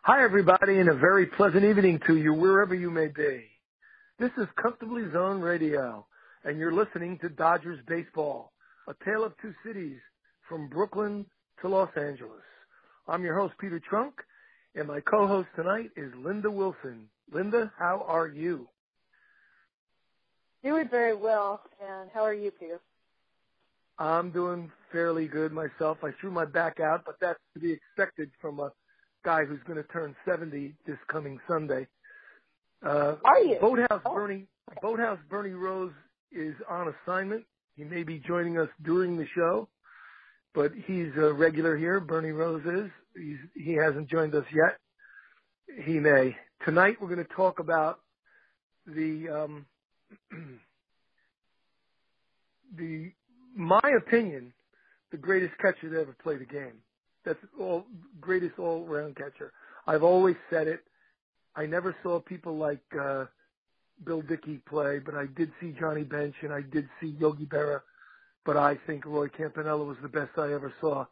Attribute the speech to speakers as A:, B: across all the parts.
A: Hi, everybody, and a very pleasant evening to you wherever you may be. This is Comfortably Zone Radio, and you're listening to Dodgers Baseball, a tale of two cities from Brooklyn to Los Angeles. I'm your host, Peter Trunk, and my co-host tonight is Linda Wilson. Linda, how are you?
B: Doing very well, and how are you, Peter?
A: I'm doing fairly good myself. I threw my back out, but that's to be expected from a guy who's going to turn 70 this coming Sunday.
B: Are you?
A: Boathouse Bernie Rose is on assignment. He may be joining us during the show, but he's a regular here. Bernie Rose is. He hasn't joined us yet. He may. Tonight we're going to talk about my opinion, the greatest catcher that ever played a game. That's greatest all-around catcher. I've always said it. I never saw people like Bill Dickey play, but I did see Johnny Bench and I did see Yogi Berra. But I think Roy Campanella was the best I ever saw.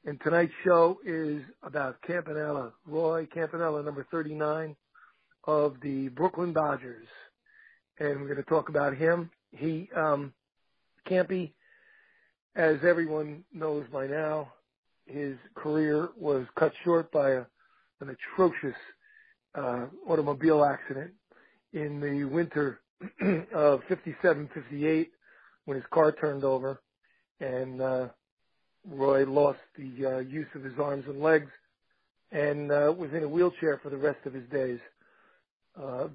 A: And tonight's show is about Campanella, Roy Campanella, number 39 of the Brooklyn Dodgers. And we're going to talk about him. He, Campy, as everyone knows by now, his career was cut short by an atrocious automobile accident in the winter of 57-58 when his car turned over, and Roy lost the use of his arms and legs and was in a wheelchair for the rest of his days.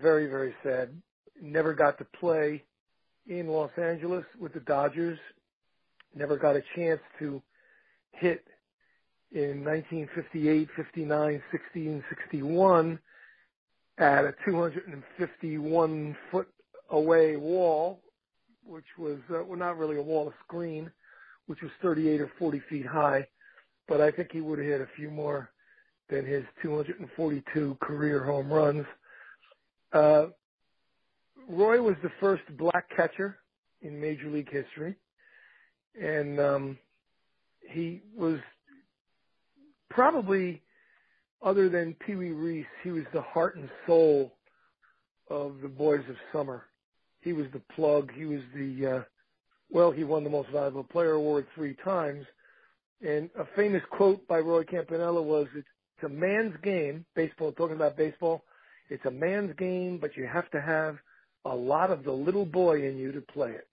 A: Very, very sad. Never got to play in Los Angeles with the Dodgers. Never got a chance to hit in 1958, 59, 60, and 61 at a 251-foot away wall, which was not really a wall, a screen, which was 38 or 40 feet high. But I think he would have hit a few more than his 242 career home runs. Roy was the first black catcher in Major League history, and he was probably, other than Pee Wee Reese, he was the heart and soul of the Boys of Summer. He was the plug. He was he won the Most Valuable Player Award 3 times. And a famous quote by Roy Campanella was, it's a man's game, baseball, talking about baseball, it's a man's game, but you have to have a lot of the little boy in you to play it.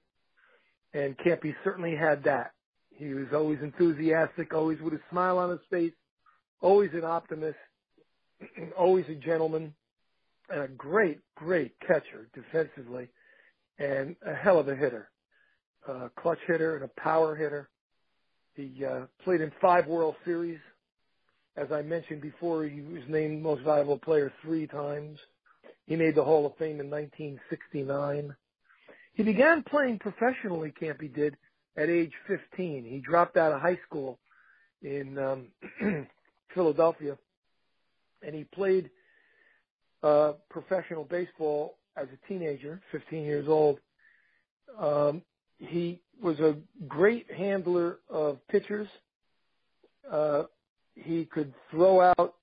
A: And Campy certainly had that. He was always enthusiastic, always with a smile on his face, always an optimist, always a gentleman, and a great, great catcher defensively, and a hell of a hitter, a clutch hitter and a power hitter. He played in 5 World Series. As I mentioned before, he was named Most Valuable Player 3 times. He made the Hall of Fame in 1969. He began playing professionally, Campy did, at age 15. He dropped out of high school in Philadelphia, and he played professional baseball as a teenager, 15 years old. He was a great handler of pitchers. He could throw out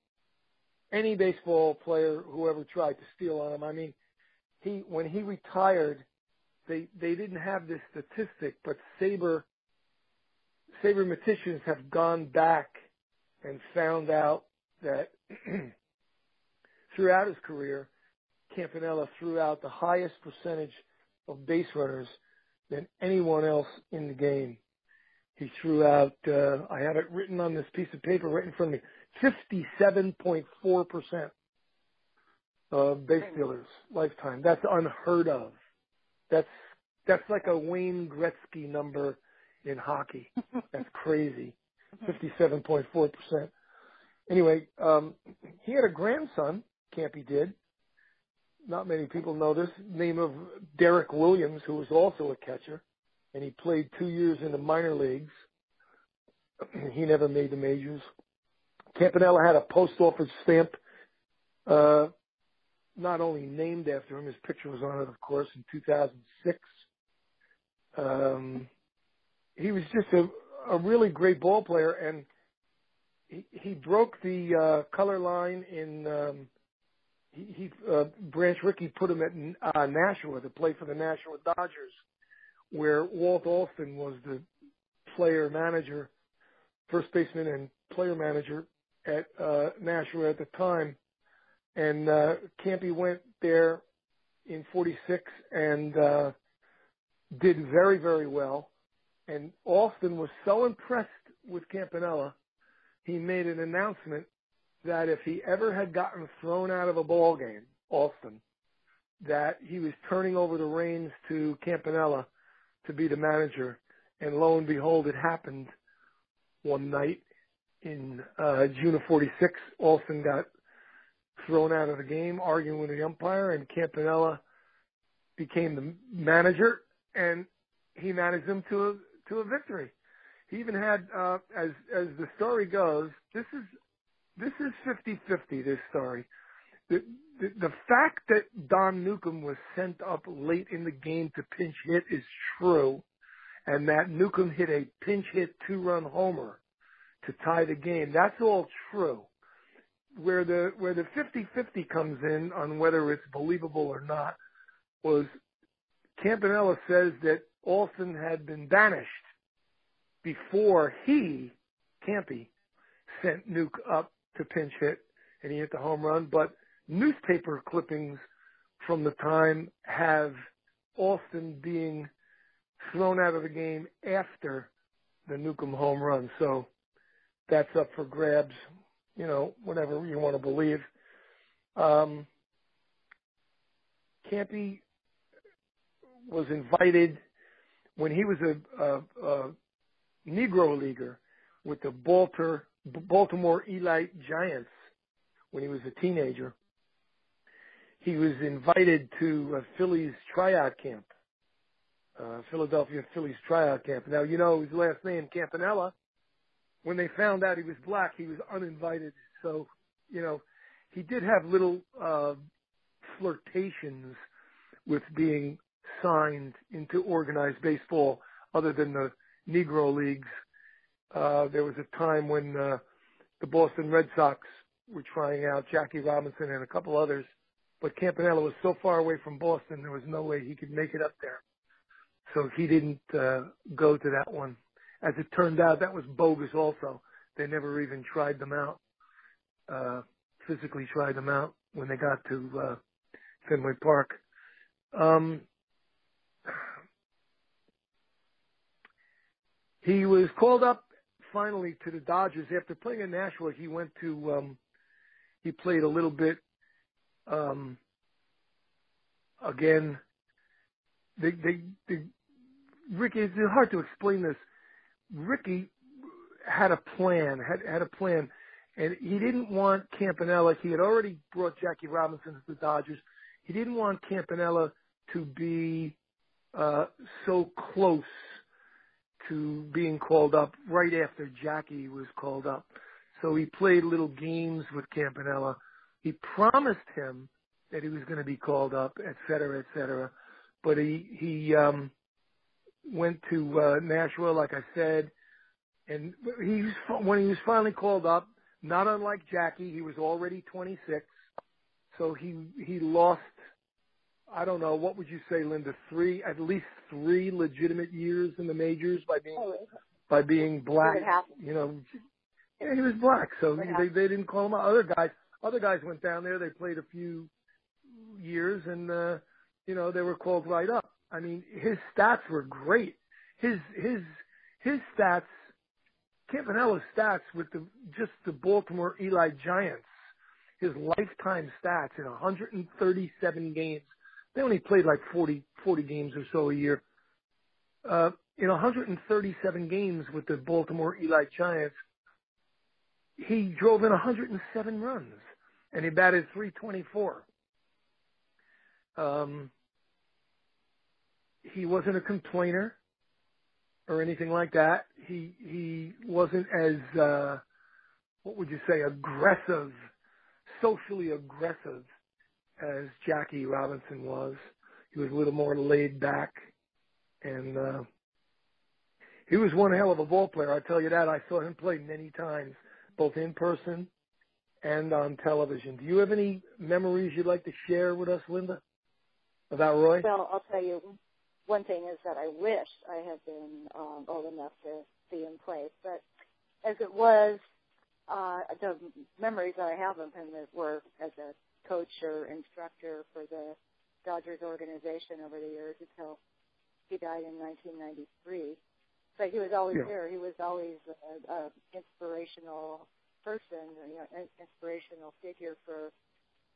A: any baseball player who ever tried to steal on him. I mean, when he retired, they didn't have this statistic, but sabermeticians have gone back and found out that throughout his career, Campanella threw out the highest percentage of base runners than anyone else in the game. He threw out, I have it written on this piece of paper right in front of me, 57.4% of base stealers lifetime. That's unheard of. That's like a Wayne Gretzky number in hockey. That's crazy. 57.4%. Anyway, he had a grandson, Campy did. Not many people know this. Name of Derek Williams, who was also a catcher, and he played 2 years in the minor leagues. He never made the majors. Campanella had a post office stamp, not only named after him, his picture was on it, of course, in 2006. He was just a really great ball player, and he broke the color line in. Branch Rickey put him at Nashua to play for the Nashua Dodgers, where Walt Alston was the player manager, first baseman and player manager at Nashua at the time. And Campy went there in '46 and did very, very well. And Alston was so impressed with Campanella, he made an announcement that if he ever had gotten thrown out of a ball game, Alston, that he was turning over the reins to Campanella to be the manager. And lo and behold, it happened one night in June of '46. Alston got thrown out of the game, arguing with the umpire, and Campanella became the manager, and he managed them to a victory. He even had, as the story goes, this is 50-50, this story. The fact that Don Newcomb was sent up late in the game to pinch hit is true, and that Newcomb hit a pinch hit 2-run homer to tie the game. That's all true. Where the 50-50 comes in on whether it's believable or not was Campanella says that Alston had been banished before he, Campy, sent Nuke up to pinch hit and he hit the home run. But newspaper clippings from the time have Alston being thrown out of the game after the Newcomb home run. So that's up for grabs, you know, whatever you want to believe. Campy was invited when he was a Negro leaguer with the Baltimore Elite Giants when he was a teenager. He was invited to Phillies tryout camp, Philadelphia Phillies tryout camp. Now, you know his last name, Campanella. When they found out he was black, he was uninvited. So, you know, he did have little flirtations with being signed into organized baseball other than the Negro leagues. There was a time when the Boston Red Sox were trying out Jackie Robinson and a couple others, but Campanella was so far away from Boston, there was no way he could make it up there. So he didn't go to that one. As it turned out, that was bogus also. They never even tried them out, physically tried them out when they got to Fenway Park. He was called up finally to the Dodgers. After playing in Nashua, he went to, he played a little bit, again, Ricky, it's hard to explain this. Ricky had a plan, had a plan, and he didn't want Campanella. He had already brought Jackie Robinson to the Dodgers. He didn't want Campanella to be so close to being called up right after Jackie was called up. So he played little games with Campanella. He promised him that he was going to be called up, et cetera, but he went to Nashua, like I said, and when he was finally called up, not unlike Jackie, he was already 26, so he lost, I don't know, what would you say, Linda, at least three legitimate years in the majors by being black. You know, yeah, he was black, so they didn't call him out. Other guys went down there, they played a few years, and you know, they were called right up. I mean, his stats were great. His stats, Campanella's stats with just the Baltimore Elite Giants, his lifetime stats in 137 games. They only played like 40 games or so a year. In 137 games with the Baltimore Elite Giants, he drove in 107 runs, and he batted .324. He wasn't a complainer or anything like that. He wasn't as, what would you say, aggressive, socially aggressive as Jackie Robinson was. He was a little more laid back, and he was one hell of a ball player, I tell you that. I saw him play many times. both in person and on television. Do you have any memories you'd like to share with us, Linda, about Roy?
B: Well, I'll tell you, one thing is that I wish I had been old enough to be in place. But as it was, the memories that I have of him were as a coach or instructor for the Dodgers organization over the years until he died in 1993. But he was always there. He was always an inspirational person, an inspirational figure for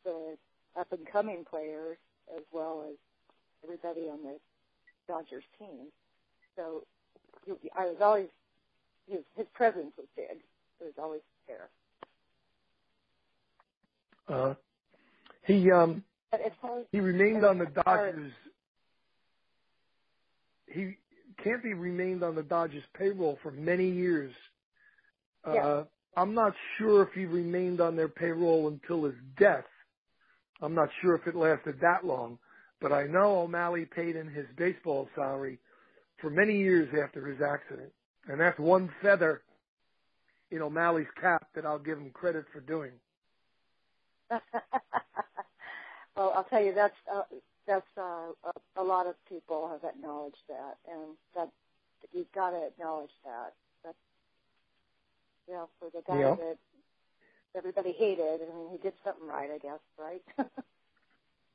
B: the up-and-coming players as well as everybody on the Dodgers team. So I was always, his presence was big. It was always there.
A: He remained on the Dodgers. He can't be remained on the Dodgers payroll for many years. I'm not sure if he remained on their payroll until his death. I'm not sure if it lasted that long, but I know O'Malley paid him his baseball salary for many years after his accident. And that's one feather in O'Malley's cap that I'll give him credit for doing.
B: Well, I'll tell you, that's a lot of people have acknowledged that, and that you've got to acknowledge that. That's, for the guy that everybody hated. I mean, he did something right, I guess, right?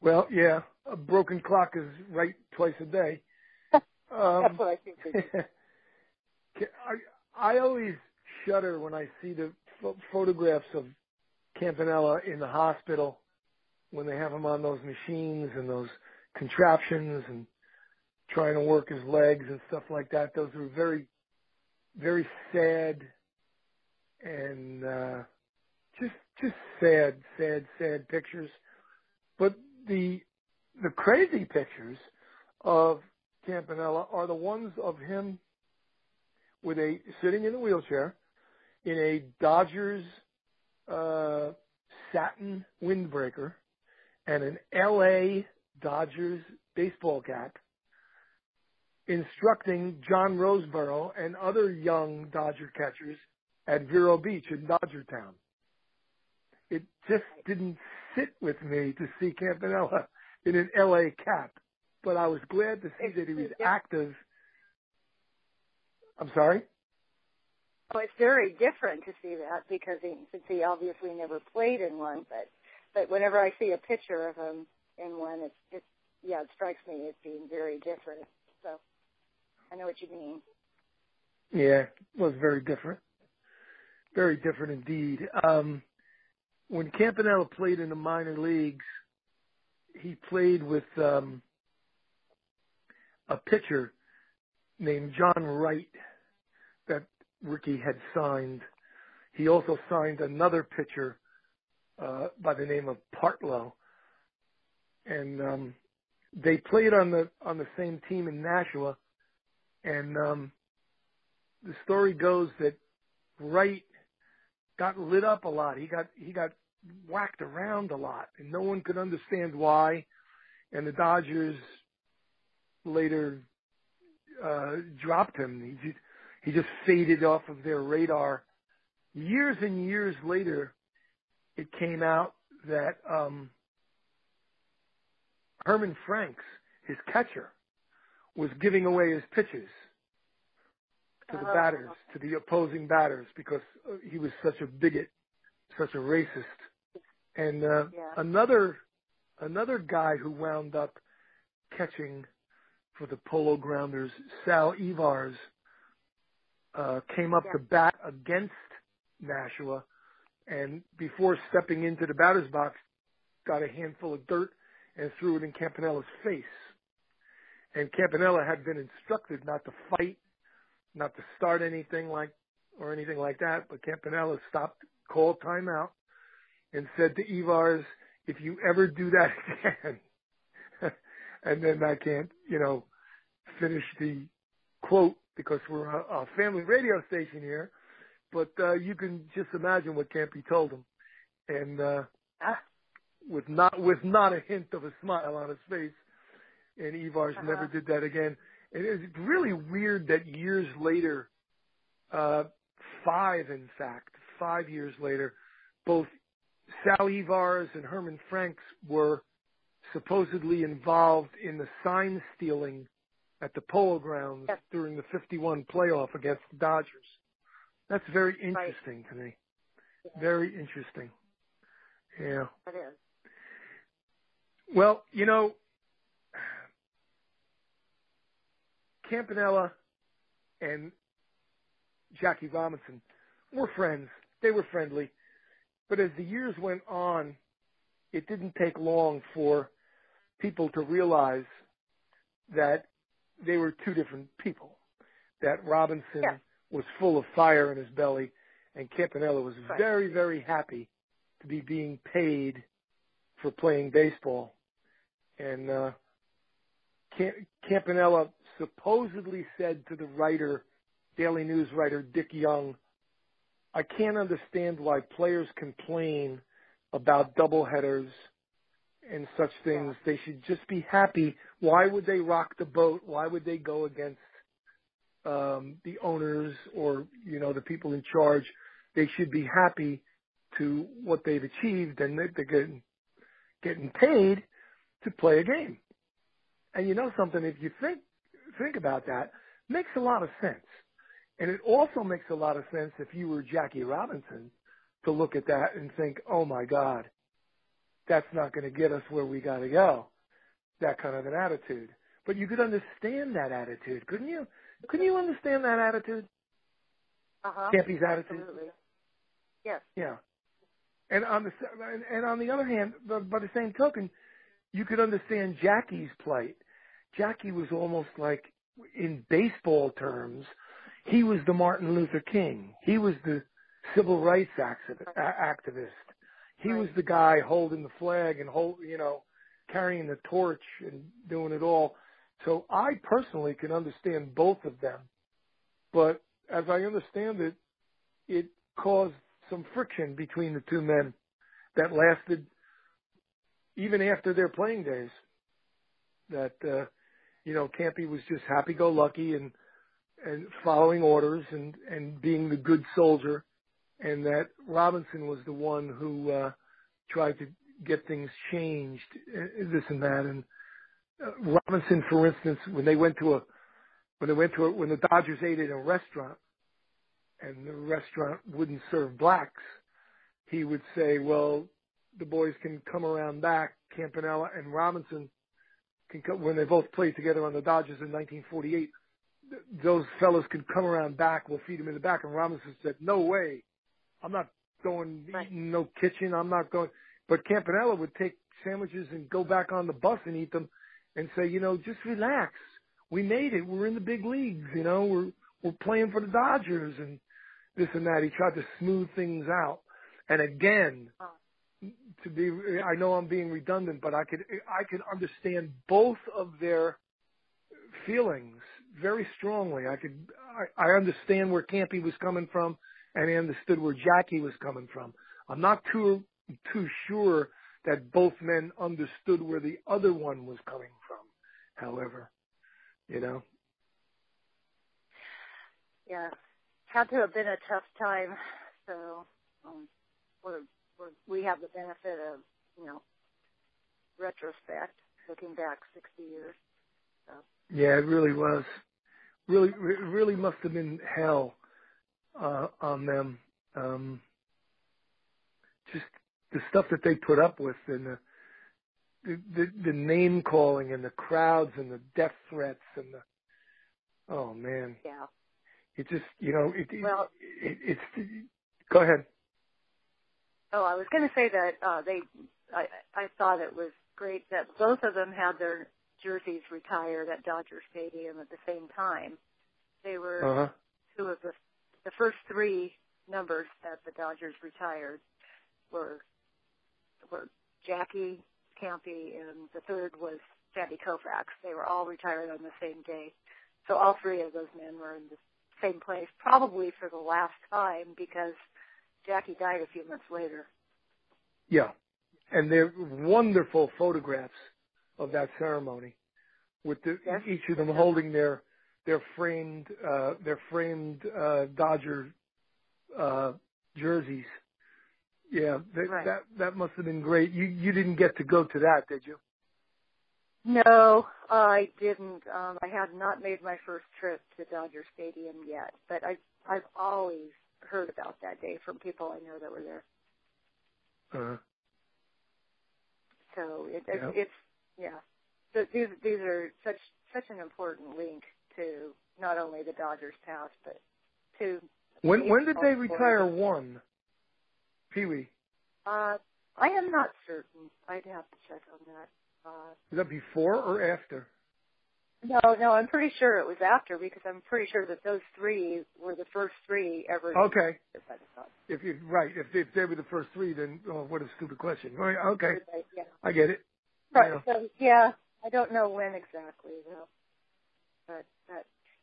A: Well, yeah, a broken clock is right twice a day.
B: That's what I think.
A: I always shudder when I see the photographs of Campanella in the hospital when they have him on those machines and those contraptions and trying to work his legs and stuff like that. Those are very, very sad and just sad pictures. But the crazy pictures of Campanella are the ones of him with sitting in a wheelchair in a Dodgers satin windbreaker and an LA Dodgers baseball cap, instructing John Roseboro and other young Dodger catchers at Vero Beach in Dodgertown. It just didn't sit with me to see Campanella in an LA cap, but I was glad to see that he was active. I'm sorry?
B: Oh, it's very different to see that because since he obviously never played in one, but whenever I see a picture of him in one, it strikes me as being very different. So I know what you mean.
A: Yeah, it was very different. Very different indeed. When Campanella played in the minor leagues, he played with a pitcher named John Wright that Ricky had signed. He also signed another pitcher by the name of Partlow, and they played on the same team in Nashua. And the story goes that Wright got lit up a lot. He got whacked around a lot, and no one could understand why. And the Dodgers later dropped him. He just faded off of their radar. Years and years later, it came out that Herman Franks, his catcher, was giving away his pitches to the batters, to the opposing batters, because he was such a bigot, such a racist. And another guy who wound up catching for the Polo Grounders, Sal Evars, came up to bat against Nashua, and before stepping into the batter's box, got a handful of dirt and threw it in Campanella's face. And Campanella had been instructed not to fight, not to start anything like that, but Campanella stopped, called timeout, and said to Evars, "If you ever do that again," and then I can't, finish the quote because we're a family radio station here, but you can just imagine what Campy told him, and with not a hint of a smile on his face, and Evars never did that again. And it's really weird that years later, five 5 years later, both Sal Ivar's and Herman Frank's were supposedly involved in the sign stealing at the Polo Grounds during the 51 playoff against the Dodgers. That's very interesting to me. Yeah. Very interesting. Yeah.
B: It is.
A: Well, you know, Campanella and Jackie Robinson were friends. They were friendly. But as the years went on, it didn't take long for people to realize that they were two different people, that Robinson was full of fire in his belly, and Campanella was very, very happy to be being paid for playing baseball. And Campanella supposedly said to the writer, Daily News writer Dick Young, I can't understand why players complain about doubleheaders and such things. They should just be happy. Why would they rock the boat? Why would they go against the owners or, you know, the people in charge? They should be happy to what they've achieved, and they're getting paid to play a game. And you know something, if you think about that, it makes a lot of sense. And it also makes a lot of sense if you were Jackie Robinson to look at that and think, oh my God, that's not going to get us where we got to go. That kind of an attitude. But you could understand that attitude, couldn't you? Couldn't you understand that attitude? Campy's attitude?
B: Absolutely. Yes.
A: Yeah. And on the other hand, by the same token, you could understand Jackie's plight. Jackie was almost like, in baseball terms, he was the Martin Luther King. He was the civil rights activist. He was the guy holding the flag and carrying the torch and doing it all. So I personally can understand both of them. But as I understand it, it caused some friction between the two men that lasted even after their playing days. That, Campy was just happy-go-lucky and following orders and being the good soldier, and that Robinson was the one who tried to get things changed, this and that. And Robinson, for instance, when the Dodgers ate in a restaurant, and the restaurant wouldn't serve blacks, he would say, well, the boys can come around back. Campanella and Robinson can come, when they both played together on the Dodgers in 1948, those fellows could come around back. We'll feed them in the back. And Robinson said, no way. I'm not going eating no kitchen. I'm not going. But Campanella would take sandwiches and go back on the bus and eat them and say, just relax. We made it. We're in the big leagues. We're playing for the Dodgers and this and that. He tried to smooth things out. And again, I know I'm being redundant, but I could understand both of their feelings very strongly. I understand where Campy was coming from, and I understood where Jackie was coming from. I'm not too sure that both men understood where the other one was coming from. However,
B: Yeah, had to have been a tough time. So we have the benefit of retrospect, looking back 60 years. So.
A: Yeah, it really was. It really must have been hell on them. Just the stuff that they put up with, and the name calling, and the crowds, and the death threats, and oh man.
B: Yeah.
A: It just it's. Go ahead.
B: Oh, I was going to say that I thought it was great that both of them had their jerseys retired at Dodger Stadium at the same time. They were two of the first three numbers that the Dodgers retired were Jackie, Campy, and the third was Sandy Koufax. They were all retired on the same day. So all three of those men were in the same place, probably for the last time, because Jackie died a few months later.
A: Yeah, and they're wonderful photographs of that ceremony, with each of them holding their framed Dodger jerseys. Yeah,
B: Right.
A: that must have been great. You didn't get to go to that, did you?
B: No, I didn't. I had not made my first trip to Dodger Stadium yet, but I've always heard about that day from people I know that were there.
A: Uh-huh.
B: So
A: Yeah.
B: it's yeah. So these are such an important link to not only the Dodgers past, but to
A: When did they
B: baseball
A: retire
B: sport.
A: one? Pee Wee.
B: I am not certain. I'd have to check on that.
A: Was that before or after?
B: No, I'm pretty sure it was after because I'm pretty sure that those three were the first three ever.
A: Okay. If you right, if they were the first three, then what a stupid question. Right, okay,
B: Yeah.
A: I get it.
B: Right.
A: Yeah.
B: So yeah, I don't know when exactly though, but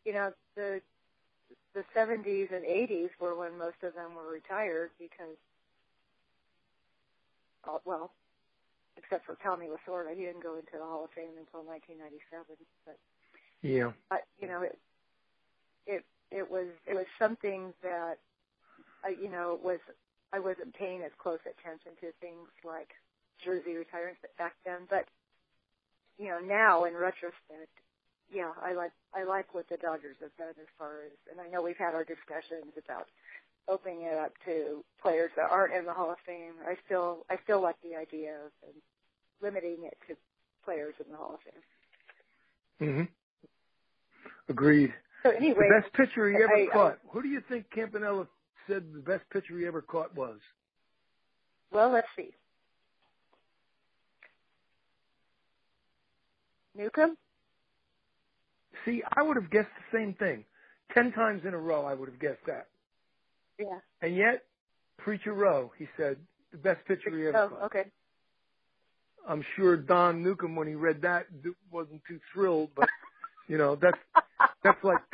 B: you know the 70s and 80s were when most of them were retired because well, except for Tommy Lasorda, he didn't go into the Hall of Fame until 1997. But
A: Yeah.
B: you know it was something that I wasn't paying as close attention to things like jersey retirements back then, but now in retrospect, yeah, I like what the Dodgers have done as far as, and I know we've had our discussions about opening it up to players that aren't in the Hall of Fame. I still like the idea of limiting it to players in the Hall of Fame.
A: Mhm. Agreed.
B: So anyway,
A: The best pitcher he ever caught. Who do you think Campanella said the best pitcher he ever caught was?
B: Well, let's see. Newcomb?
A: See, I would have guessed the same thing. 10 times in a row, I would have guessed that.
B: Yeah.
A: And yet, Preacher Rowe, he said, the best pitcher he ever caught.
B: Okay.
A: I'm sure Don Newcomb, when he read that, wasn't too thrilled, but that's like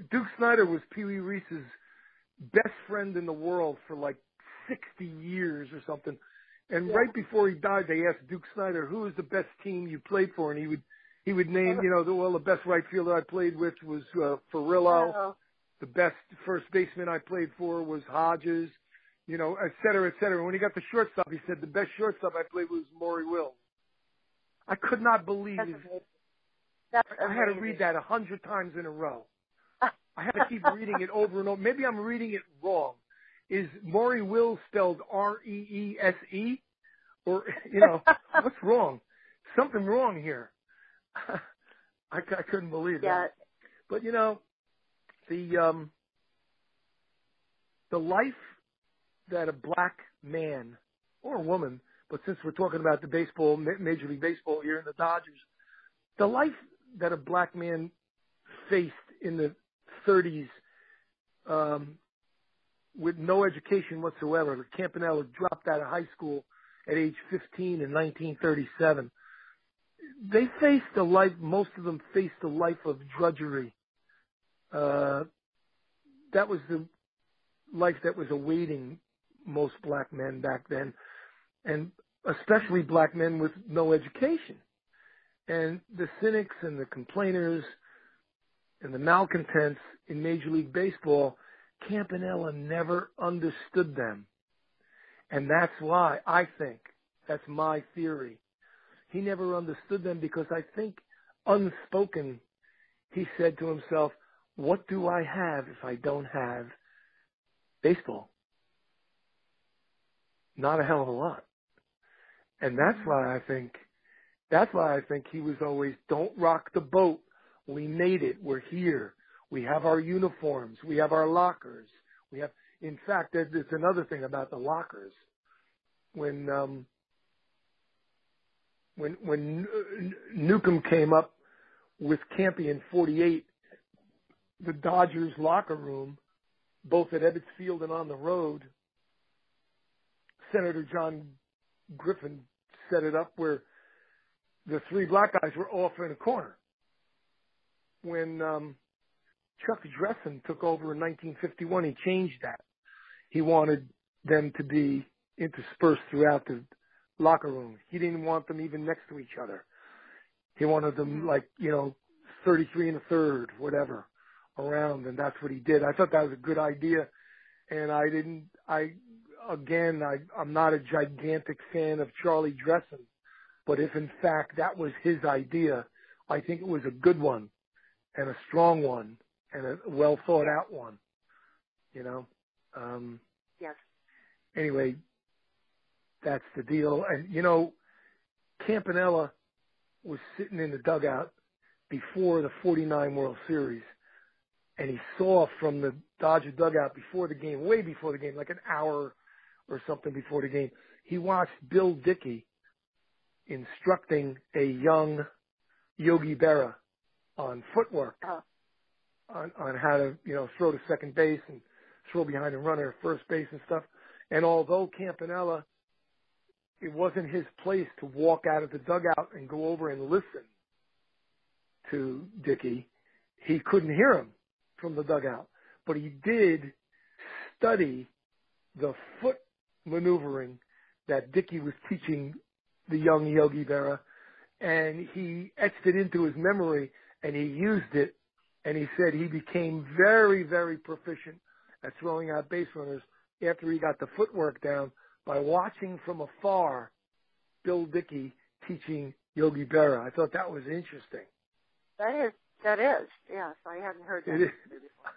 A: Duke Snider was Pee Wee Reese's best friend in the world for like 60 years or something. And right before he died, they asked Duke Snider, who was the best team you played for? And he would name, the best right fielder I played with was Ferrillo.
B: Oh.
A: The best first baseman I played for was Hodges, et cetera, et cetera. When he got the shortstop, he said the best shortstop I played was Maury Wills. I could not believe I had to read that 100 times in a row. I had to keep reading it over and over. Maybe I'm reading it wrong. Is Maury Wills spelled Reese? Or, what's wrong? Something wrong here. I couldn't believe that. But, the life that a black man or woman, but since we're talking about the baseball, Major League Baseball here in the Dodgers, the life that a black man faced in the 30s with no education whatsoever. Campanella dropped out of high school at age 15 in 1937. They faced a life, most of them faced a life of drudgery. That was the life that was awaiting most black men back then, and especially black men with no education. And the cynics and the complainers and the malcontents in Major League Baseball, Campanella never understood them. And that's why I think, that's my theory, he never understood them because I think unspoken, he said to himself, what do I have if I don't have baseball? Not a hell of a lot. And that's why I think he was always, don't rock the boat. We made it. We're here. We have our uniforms. We have our lockers. In fact, there's another thing about the lockers. When Newcomb came up with Campy in 48, the Dodgers locker room, both at Ebbets Field and on the road, Senator John Griffin set it up where the three black guys were off in a corner. When Chuck Dressen took over in 1951, he changed that. He wanted them to be interspersed throughout the locker room. He didn't want them even next to each other. He wanted them 33 and a third, whatever, around, and that's what he did. I thought that was a good idea. and I'm not a gigantic fan of Charlie Dressen, but if in fact that was his idea, I think it was a good one and a strong one and a well thought out one, you know.
B: Yes.
A: Anyway, that's the deal. And, you know, Campanella was sitting in the dugout before the 49 World Series, and he saw from the Dodger dugout before the game, way before the game, like an hour or something before the game, he watched Bill Dickey instructing a young Yogi Berra on footwork, on how to, you know, throw to second base and throw behind a runner at first base and stuff. And although Campanella, it wasn't his place to walk out of the dugout and go over and listen to Dickey, he couldn't hear him from the dugout. But he did study the foot maneuvering that Dickey was teaching the young Yogi Berra, and he etched it into his memory, and he used it, and he said he became very, very proficient at throwing out base runners after he got the footwork down by watching from afar Bill Dickey teaching Yogi Berra. I thought that was interesting.
B: That is, yes. I hadn't heard that before.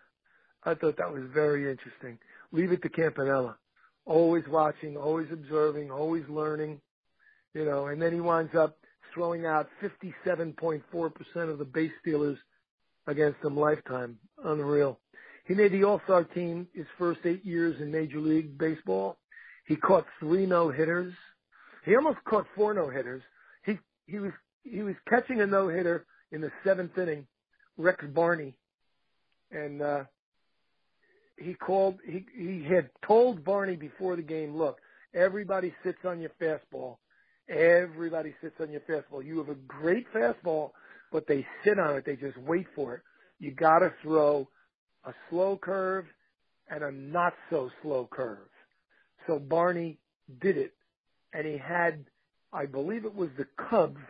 A: I thought that was very interesting. Leave it to Campanella. Always watching, always observing, always learning, you know, and then he winds up throwing out 57.4% of the base stealers against him lifetime. Unreal. He made the All-Star team his first 8 years in Major League Baseball. He caught 3 no-hitters. He almost caught 4 no-hitters. He was catching a no-hitter in the 7th inning, Rex Barney, and he had told Barney before the game, look, everybody sits on your fastball. Everybody sits on your fastball. You have a great fastball, but they sit on it. They just wait for it. You got to throw a slow curve and a not so slow curve. So Barney did it, and he had, I believe it was the Cubs,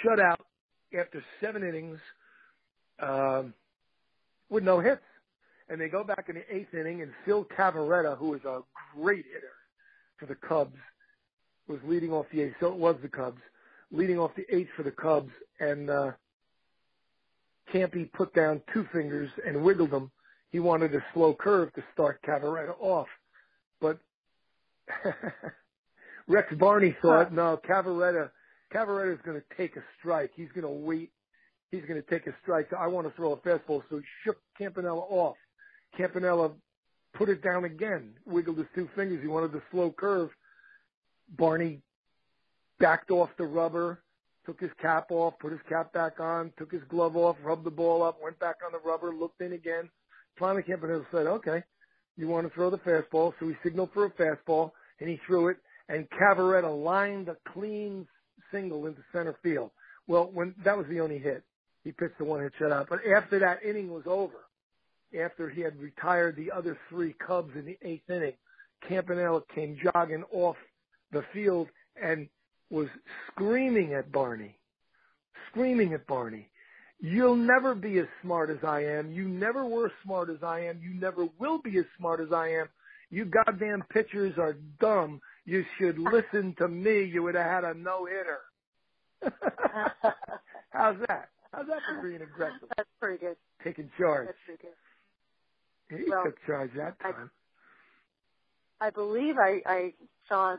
A: shut out after 7 innings with no hits. And they go back in the 8th inning, and Phil Cavarretta, who is a great hitter for the Cubs, was leading off the 8th. So it was the Cubs, leading off the 8th for the Cubs, and Campy put down 2 fingers and wiggled them. He wanted a slow curve to start Cavarretta off. But Rex Barney thought, no, Cavarretta is going to take a strike. He's going to wait. He's going to take a strike. So I want to throw a fastball. So he shook Campanella off. Campanella put it down again, wiggled his 2 fingers. He wanted the slow curve. Barney backed off the rubber, took his cap off, put his cap back on, took his glove off, rubbed the ball up, went back on the rubber, looked in again. Finally, Campanella said, okay, you want to throw the fastball. So he signaled for a fastball, and he threw it, and Cavarretta lined a clean single into center field. Well, that was the only hit. He pitched a 1-hit shutout. But after that inning was over, after he had retired the other 3 Cubs in the 8th inning, Campanella came jogging off the field and was screaming at Barney. You'll never be as smart as I am. You never were smart as I am. You never will be as smart as I am. You goddamn pitchers are dumb. You should listen to me. You would have had a no-hitter. How's that? How's that for being aggressive?
B: That's pretty good.
A: Taking charge.
B: That's pretty good.
A: He took charge that time.
B: I believe I saw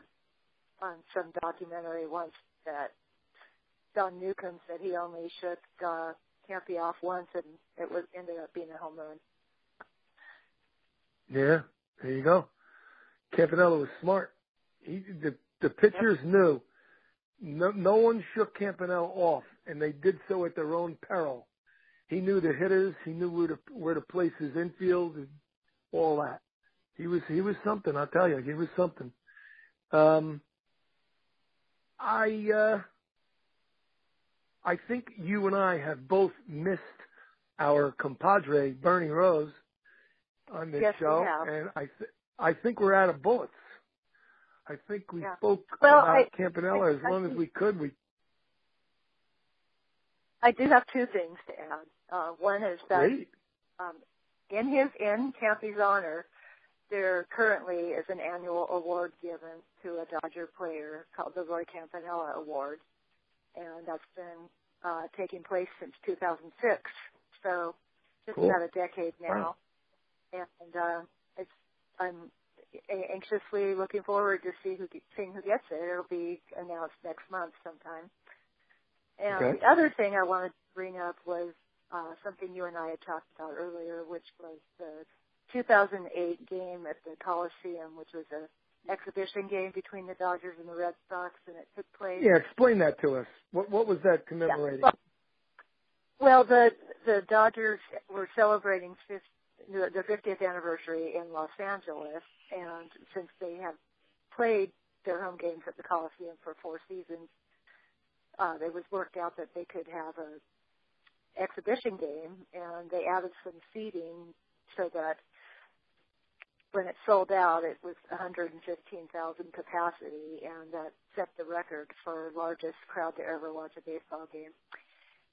B: on some documentary once that Don Newcomb said he only shook Campy off once, and it ended up being a home run.
A: Yeah, there you go. Campanella was smart. The pitchers knew. No one shook Campanella off, and they did so at their own peril. He knew the hitters. He knew where to place his infield and all that. He was something. I'll tell you, he was something. I think you and I have both missed our compadre Bernie Rose on this show,
B: we have.
A: and I think we're out of bullets. I think we spoke about Campanella as long as we could.
B: I do have 2 things to add. One is that in Campy's honor, there currently is an annual award given to a Dodger player called the Roy Campanella Award, and that's been taking place since 2006. So just
A: Cool.
B: about a decade now.
A: Wow.
B: And I'm anxiously looking forward to seeing who gets it. It'll be announced next month sometime. And
A: Okay.
B: the other thing I wanted to bring up was something you and I had talked about earlier, which was the 2008 game at the Coliseum, which was an exhibition game between the Dodgers and the Red Sox, and it took place.
A: Yeah, explain that to us. What was that commemorating?
B: Yeah. Well, the Dodgers were celebrating the 50th anniversary in Los Angeles, and since they have played their home games at the Coliseum for 4 seasons, it was worked out that they could have an exhibition game, and they added some seating so that when it sold out, it was 115,000 capacity, and that set the record for largest crowd to ever watch a baseball game.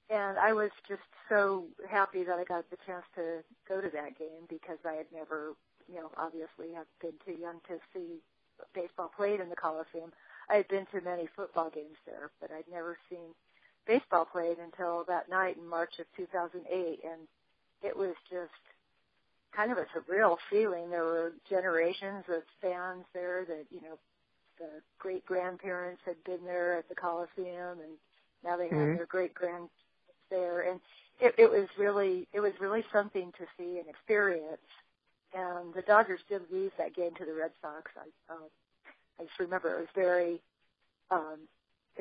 B: And I was just so happy that I got the chance to go to that game because I had never, obviously have been too young to see baseball played in the Coliseum. I had been to many football games there, but I'd never seen baseball played until that night in March of 2008, and it was just kind of a surreal feeling. There were generations of fans there that, the great-grandparents had been there at the Coliseum, and now they have their great-grandparents there, and it was really something to see and experience. And the Dodgers did lose that game to the Red Sox. I just remember it was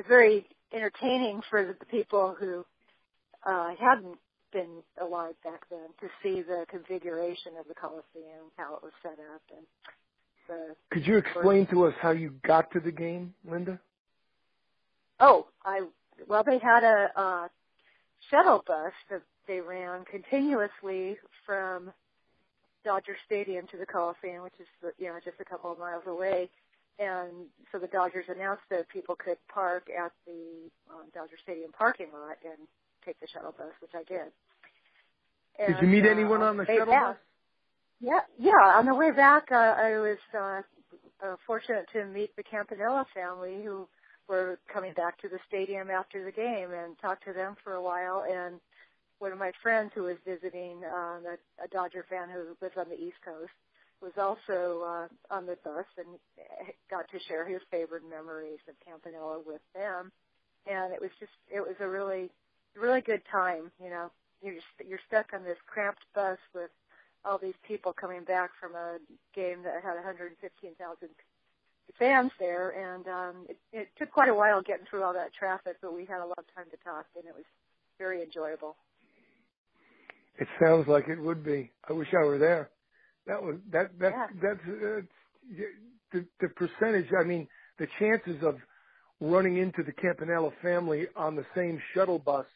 B: very entertaining for the people who hadn't been alive back then to see the configuration of the Coliseum, how it was set up. And
A: could you explain to us how you got to the game, Linda?
B: They had a shuttle bus that they ran continuously from Dodger Stadium to the Coliseum, which is just a couple of miles away. And so the Dodgers announced that people could park at the Dodger Stadium parking lot and take the shuttle bus, which I did. And,
A: did you meet anyone on the shuttle bus?
B: Yeah. On the way back, I was fortunate to meet the Campanella family, who were coming back to the stadium after the game, and talked to them for a while. And one of my friends who was visiting, a Dodger fan who lives on the East Coast, was also on the bus and got to share his favorite memories of Campanella with them. And it was a really, really good time. You're stuck on this cramped bus with all these people coming back from a game that had 115,000 fans there, and it took quite a while getting through all that traffic, but we had a lot of time to talk, and it was very enjoyable.
A: It sounds like it would be. I wish I were there. That's the percentage. I mean, the chances of running into the Campanella family on the same shuttle bus,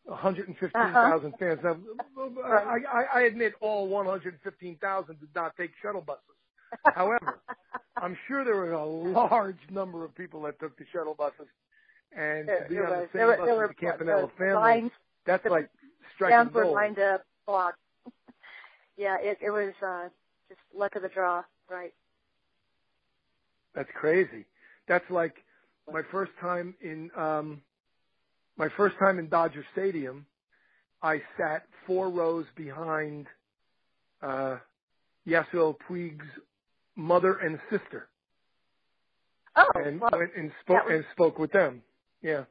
A: 115,000 fans. Now, I admit all 115,000 did not take shuttle buses. However, I'm sure there were a large number of people that took the shuttle buses, and to be on the same bus with the Campanella family, that's like striking gold.
B: Fans were lined up, blocked. Yeah, it was just luck of the draw, right?
A: That's crazy. That's like my first time in Dodger Stadium. I sat 4 rows behind Yasiel Puig's mother and sister. And went and spoke with them. Yeah,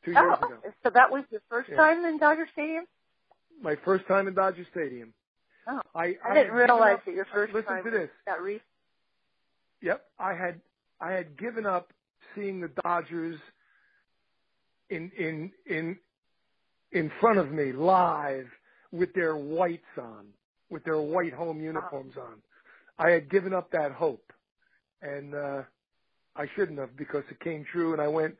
A: 2 years ago.
B: So that was your first time in Dodger Stadium?
A: My first time in Dodger Stadium.
B: Oh, I didn't realize that your first time.
A: Listen to this.
B: Got recent.
A: Yep, I had given up seeing the Dodgers in front of me live with their whites on, with their white home uniforms on. I had given up that hope, and I shouldn't have, because it came true. And I went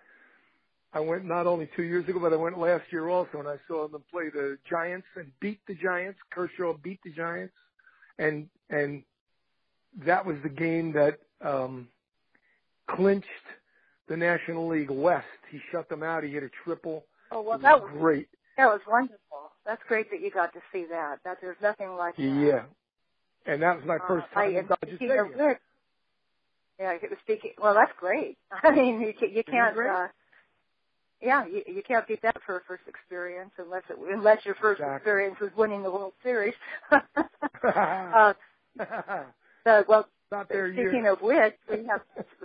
A: not only 2 years ago, but I went last year also, and I saw them play the Giants and beat the Giants. Kershaw beat the Giants, and that was the game that clinched the National League West. He shut them out. He hit a triple.
B: Oh, well,
A: that was great.
B: That was wonderful. That's great that you got to see that. There's nothing like that.
A: Yeah. And that was my first time in Dodger Stadium.
B: Yeah, speaking. Well, that's great. I mean, you can't. You can't beat that for a first experience unless your first experience was winning the World Series. Well, speaking of which,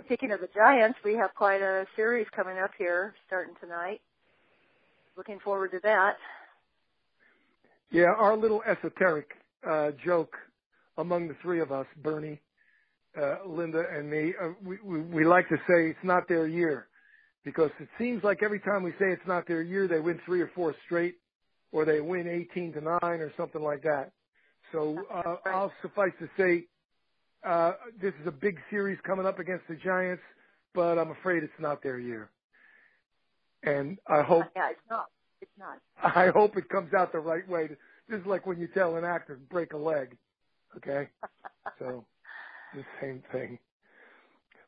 B: speaking of the Giants, we have quite a series coming up here starting tonight. Looking forward to that.
A: Yeah, our little esoteric joke among the three of us, Bernie, Linda, and me, we like to say it's not their year, because it seems like every time we say it's not their year, they win 3 or 4 straight, or they win 18-9 or something like that. So I'll suffice to say this is a big series coming up against the Giants, but I'm afraid it's not their year. And I hope
B: it's not. It's not.
A: I hope it comes out the right way. This is like when you tell an actor to break a leg. Okay? So the same thing.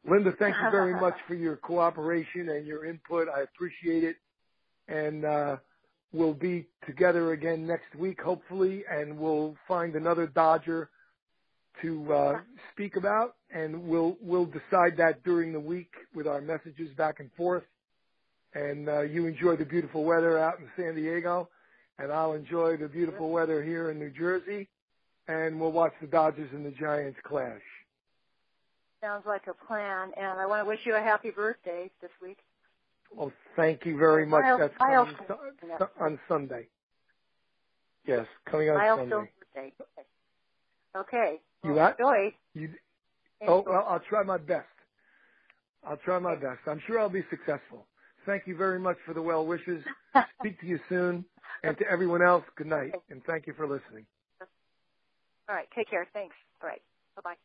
A: Linda, thank you very much for your cooperation and your input. I appreciate it. And we'll be together again next week, hopefully, and we'll find another Dodger to speak about, and we'll decide that during the week with our messages back and forth. And you enjoy the beautiful weather out in San Diego, and I'll enjoy the beautiful weather here in New Jersey, and we'll watch the Dodgers and the Giants clash.
B: Sounds like a plan, and I want to wish you a happy birthday this week.
A: Well, thank you very much. That's coming on Sunday. Yes, coming on Sunday.
B: Birthday. Okay.
A: You what?
B: Enjoy.
A: Well, I'll try my best. I'm sure I'll be successful. Thank you very much for the well wishes. Speak to you soon. And to everyone else, good night. And thank you for listening.
B: All right. Take care. Thanks. All right. Bye-bye.